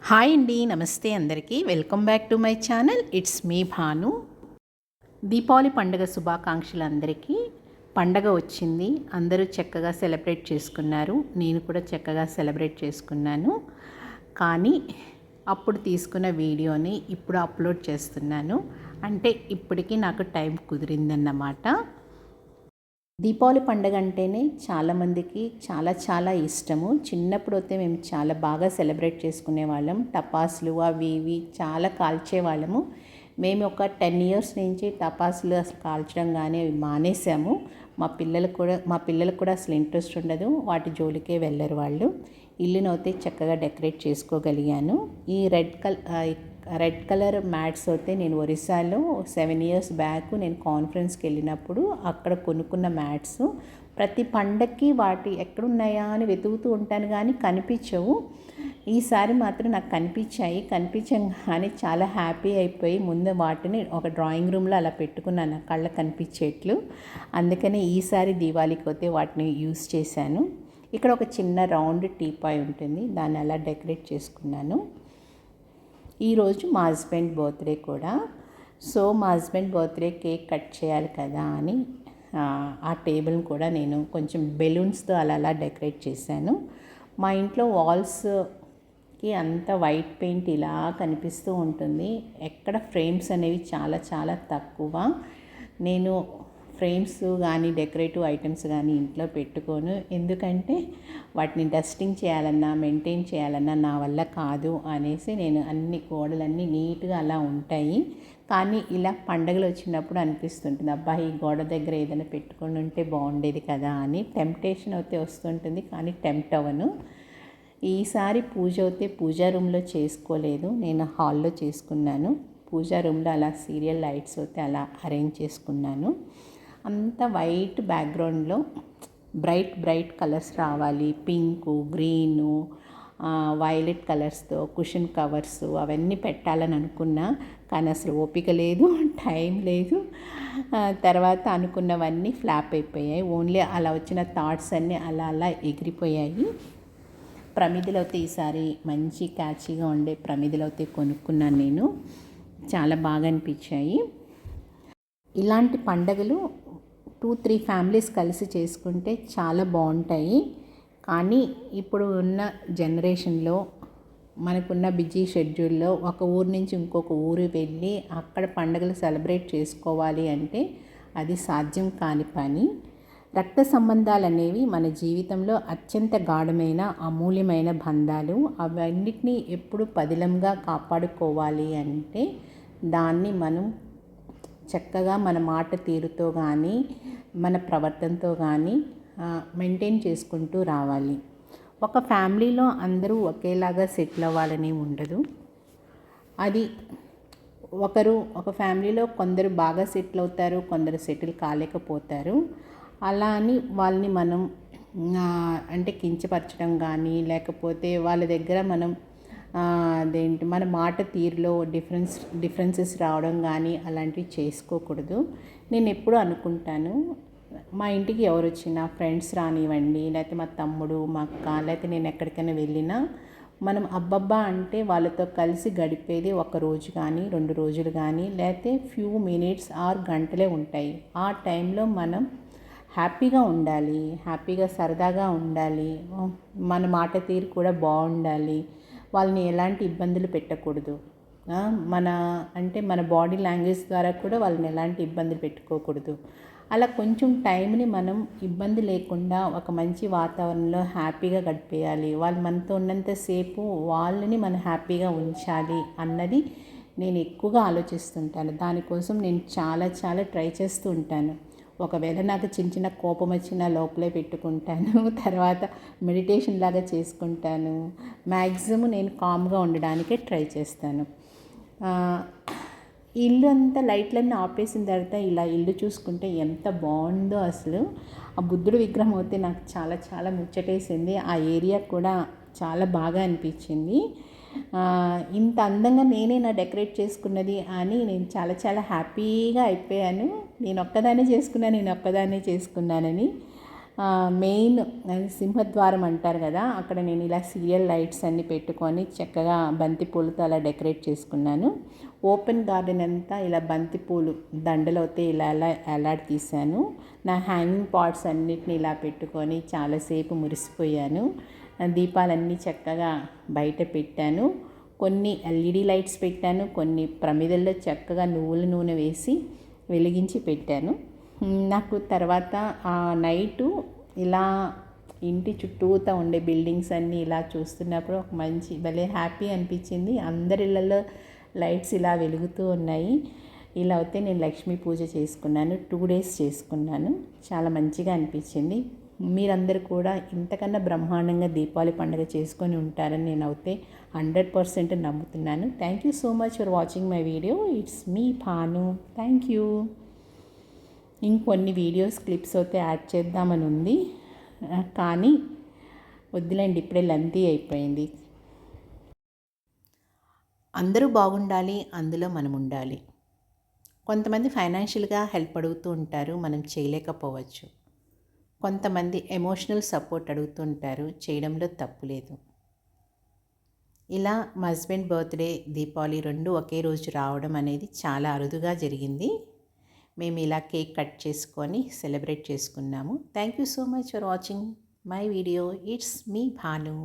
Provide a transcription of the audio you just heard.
Hi అండి, నమస్తే అందరికీ. Welcome back to my channel. It's me Bhanu. Deepavali పండుగ శుభాకాంక్షలు అందరికీ. పండగ వచ్చింది, అందరూ చక్కగా సెలబ్రేట్ చేసుకున్నారు. నేను కూడా చక్కగా సెలబ్రేట్ చేసుకున్నాను. కానీ అప్పుడు తీసుకున్న వీడియోని ఇప్పుడు అప్లోడ్ చేస్తున్నాను. అంటే ఇప్పటికీ నాకు టైం కుదిరిందన్నమాట. దీపావళి పండుగ అంటేనే చాలామందికి చాలా ఇష్టము. చిన్నప్పుడు అయితే మేము చాలా బాగా సెలబ్రేట్ చేసుకునే వాళ్ళం. టపాసులు అవి ఇవి చాలా కాల్చేవాళ్ళము. మేము ఒక 10 ఇయర్స్ నుంచి టపాసులు అసలు కాల్చడం కానీ అవి మానేసాము. మా పిల్లలకు కూడా అసలు ఇంట్రెస్ట్ ఉండదు, వాటి జోలికే వెళ్ళరు వాళ్ళు. ఇల్లునైతే చక్కగా డెకరేట్ చేసుకోగలిగాను. ఈ రెడ్ కలర్ మ్యాట్స్ అయితే నేను ఒరిస్సాలో 7 ఇయర్స్ బ్యాక్ నేను కాన్ఫరెన్స్కి వెళ్ళినప్పుడు అక్కడ కొనుక్కున్న మ్యాట్స్. ప్రతి పండక్కి వాటి ఎక్కడున్నాయా అని వెతుకుతూ ఉంటాను కానీ కనిపించవు. ఈసారి మాత్రం నాకు కనిపించగానే చాలా హ్యాపీ అయిపోయి ముందు వాటిని ఒక డ్రాయింగ్ రూమ్లో అలా పెట్టుకున్నాను, కళ్ళకు కనిపించేట్లు. అందుకని ఈసారి దీవాళికి అయితే వాటిని యూస్ చేశాను. ఇక్కడ ఒక చిన్న రౌండ్ టీపాయ్ ఉంటుంది, దాన్ని అలా డెకరేట్ చేసుకున్నాను. ఈరోజు మా హస్బెండ్ బర్త్డే కూడా. సో మా హస్బెండ్ బర్త్డే కేక్ కట్ చేయాలి కదా అని ఆ టేబుల్ని కూడా నేను కొంచెం బెలూన్స్తో అలా డెకరేట్ చేశాను. మా ఇంట్లో వాల్స్కి అంత వైట్ పెయింట్ ఇలా కనిపిస్తూ ఉంటుంది. ఎక్కడ ఫ్రేమ్స్ అనేవి చాలా తక్కువ. నేను ఫ్రేమ్స్ కానీ డెకరేటివ్ ఐటమ్స్ కానీ ఇంట్లో పెట్టుకోను. ఎందుకంటే వాటిని డస్టింగ్ చేయాలన్నా మెయింటైన్ చేయాలన్నా నా వల్ల కాదు అనేసి నేను అన్ని గోడలన్నీ నీట్గా అలా ఉంటాయి. కానీ ఇలా పండుగలు వచ్చినప్పుడు అనిపిస్తుంటుంది, అబ్బా ఈ గోడ దగ్గర ఏదైనా పెట్టుకొని ఉంటే బాగుండేది కదా అని టెంప్టేషన్ అయితే వస్తుంటుంది, కానీ టెంప్ట్ అవ్వను. ఈసారి పూజ అయితే పూజా రూమ్లో చేసుకోలేదు, నేను హాల్లో చేసుకున్నాను. పూజా రూమ్లో అలా సీరియల్ లైట్స్ అయితే అలా అరేంజ్ చేసుకున్నాను. అంత వైట్ బ్యాక్గ్రౌండ్లో బ్రైట్ కలర్స్ రావాలి. పింకు, గ్రీను, వైలెట్ కలర్స్తో కుషన్ కవర్స్ అవన్నీ పెట్టాలని అనుకున్నా, కానీ అసలు ఓపిక లేదు, టైం లేదు. తర్వాత అనుకున్నవన్నీ ఫ్లాప్ అయిపోయాయి. ఓన్లీ అలా వచ్చిన థాట్స్ అన్నీ అలా ఎగిరిపోయాయి. ప్రమిదలు అయితే ఈసారి మంచి క్యాచీగా ఉండే ప్రమిదలు అయితే కొనుక్కున్నాను నేను. చాలా బాగా అనిపించాయి. ఇలాంటి పండగలు 2-3 ఫ్యామిలీస్ కలిసి చేసుకుంటే చాలా బాగుంటాయి. కానీ ఇప్పుడు ఉన్న జనరేషన్లో మనకున్న బిజీ షెడ్యూల్లో ఒక ఊరు నుంచి ఇంకొక ఊరు వెళ్ళి అక్కడ పండుగలు సెలబ్రేట్ చేసుకోవాలి అంటే అది సాధ్యం కాని పని. రక్త సంబంధాలు అనేవి మన జీవితంలో అత్యంత గాఢమైన అమూల్యమైన బంధాలు. అవన్నిటినీ ఎప్పుడు పదిలంగా కాపాడుకోవాలి అంటే దాన్ని మనం చక్కగా మన మాట తీరుతో కానీ మన ప్రవర్తనతో కానీ మెయింటైన్ చేసుకుంటూ రావాలి. ఒక ఫ్యామిలీలో అందరూ ఒకేలాగా సెటిల్ అవ్వాలని ఉండదు. అది ఒక ఫ్యామిలీలో కొందరు బాగా సెటిల్ అవుతారు, కొందరు సెటిల్ కాలేకపోతారు. అలా అని వాళ్ళని మనం అంటే కించపరచడం కానీ లేకపోతే వాళ్ళ దగ్గర మనం మన మాట తీరులో డిఫరెన్సెస్ రావడం కానీ అలాంటివి చేసుకోకూడదు. నేను ఎప్పుడూ అనుకుంటాను, మా ఇంటికి ఎవరు వచ్చినా ఫ్రెండ్స్ రానివ్వండి, లేకపోతే మా తమ్ముడు మా అక్క, లేకపోతే నేను ఎక్కడికైనా వెళ్ళినా మనం అబ్బబ్బా అంటే వాళ్ళతో కలిసి గడిపేది 1 రోజు కానీ 2 రోజులు కానీ లేకపోతే ఫ్యూ మినిట్స్ ఆర్ గంటలే ఉంటాయి. ఆ టైంలో మనం హ్యాపీగా ఉండాలి, హ్యాపీగా సరదాగా ఉండాలి, మన మాట తీరు కూడా బాగుండాలి. వాళ్ళని ఎలాంటి ఇబ్బందులు పెట్టకూడదు. మన బాడీ లాంగ్వేజ్ ద్వారా కూడా వాళ్ళని ఎలాంటి ఇబ్బందులు పెట్టుకోకూడదు. అలా కొంచెం టైంని మనం ఇబ్బంది లేకుండా ఒక మంచి వాతావరణంలో హ్యాపీగా గడిపేయాలి. వాళ్ళు మనతో ఉన్నంతసేపు వాళ్ళని మనం హ్యాపీగా ఉంచాలి అన్నది నేను ఎక్కువగా ఆలోచిస్తుంటాను. దానికోసం నేను చాలా ట్రై చేస్తూ ఉంటాను. ఒకవేళ నాకు చిన్న కోపం వచ్చినా లోపలే పెట్టుకుంటాను. తర్వాత మెడిటేషన్ లాగా చేసుకుంటాను. మ్యాక్సిమం నేను కామ్గా ఉండడానికే ట్రై చేస్తాను. ఇల్లు అంతా లైట్లన్నీ ఆపేసిన తర్వాత ఇలా ఇల్లు చూసుకుంటే ఎంత బాగుందో అసలు. ఆ బుద్ధుడు విగ్రహం అయితే నాకు చాలా ముచ్చటేసింది. ఆ ఏరియా కూడా చాలా బాగా అనిపించింది. ఇంత అందంగా నేనే డెకరేట్ చేసుకున్నది అని నేను చాలా హ్యాపీగా అయిపోయాను. నేను ఒక్కదాన్నే చేసుకున్నానని. మెయిన్ సింహద్వారం అంటారు కదా, అక్కడ నేను ఇలా సీరియల్ లైట్స్ అన్నీ పెట్టుకొని చక్కగా బంతిపూలతో అలా డెకరేట్ చేసుకున్నాను. ఓపెన్ గార్డెన్ అంతా ఇలా బంతిపూలు దండలతో ఇలా అలాడ్ తీశాను. నా హ్యాంగింగ్ పాట్స్ అన్నిటిని ఇలా పెట్టుకొని చాలాసేపు మురిసిపోయాను. దీపాలన్నీ చక్కగా బయట పెట్టాను. కొన్ని ఎల్ఈడి లైట్స్ పెట్టాను, కొన్ని ప్రమిదల్లో చక్కగా నువ్వుల నూనె వేసి వెలిగించి పెట్టాను. నాకు తర్వాత ఆ నైటు ఇలా ఇంటి చుట్టూతా ఉండే బిల్డింగ్స్ అన్నీ ఇలా చూస్తున్నప్పుడు ఒక మంచి భలే హ్యాపీ అనిపించింది. అందరి ఇళ్ళల్లో లైట్స్ ఇలా వెలుగుతూ ఉన్నాయి. ఇలా అయితే నేను లక్ష్మీ పూజ చేసుకున్నాను. 2 days చేసుకున్నాను. చాలా మంచిగా అనిపించింది. మీరందరూ కూడా ఇంతకన్నా బ్రహ్మాండంగా దీపావళి పండుగ చేసుకొని ఉంటారని నేను అయితే 100% నమ్ముతున్నాను. Thank you so much for watching my video. It's me Bhanu. Thank you. ఇంకొన్ని వీడియోస్ క్లిప్స్ అయితే యాడ్ చేద్దామని ఉంది, కానీ వద్దులేండి, ఇప్పుడే లెంతీ అయిపోయింది. అందరూ బాగుండాలి, అందులో మనం ఉండాలి. కొంతమంది ఫైనాన్షియల్గా హెల్ప్ అడుగుతూ ఉంటారు, మనం చేయలేకపోవచ్చు. కొంతమంది ఎమోషనల్ సపోర్ట్ అడుగుతూ ఉంటారు, చేయడంలో తప్పు లేదు. ఇలా మా హస్బెండ్ బర్త్డే, దీపావళి 2 ఒకే రోజు రావడం అనేది చాలా అరుదుగా జరిగింది. మేము ఇలా కేక్ కట్ చేసుకొని సెలబ్రేట్ చేసుకున్నాము. Thank you so much for watching my video. It's me Bhanu.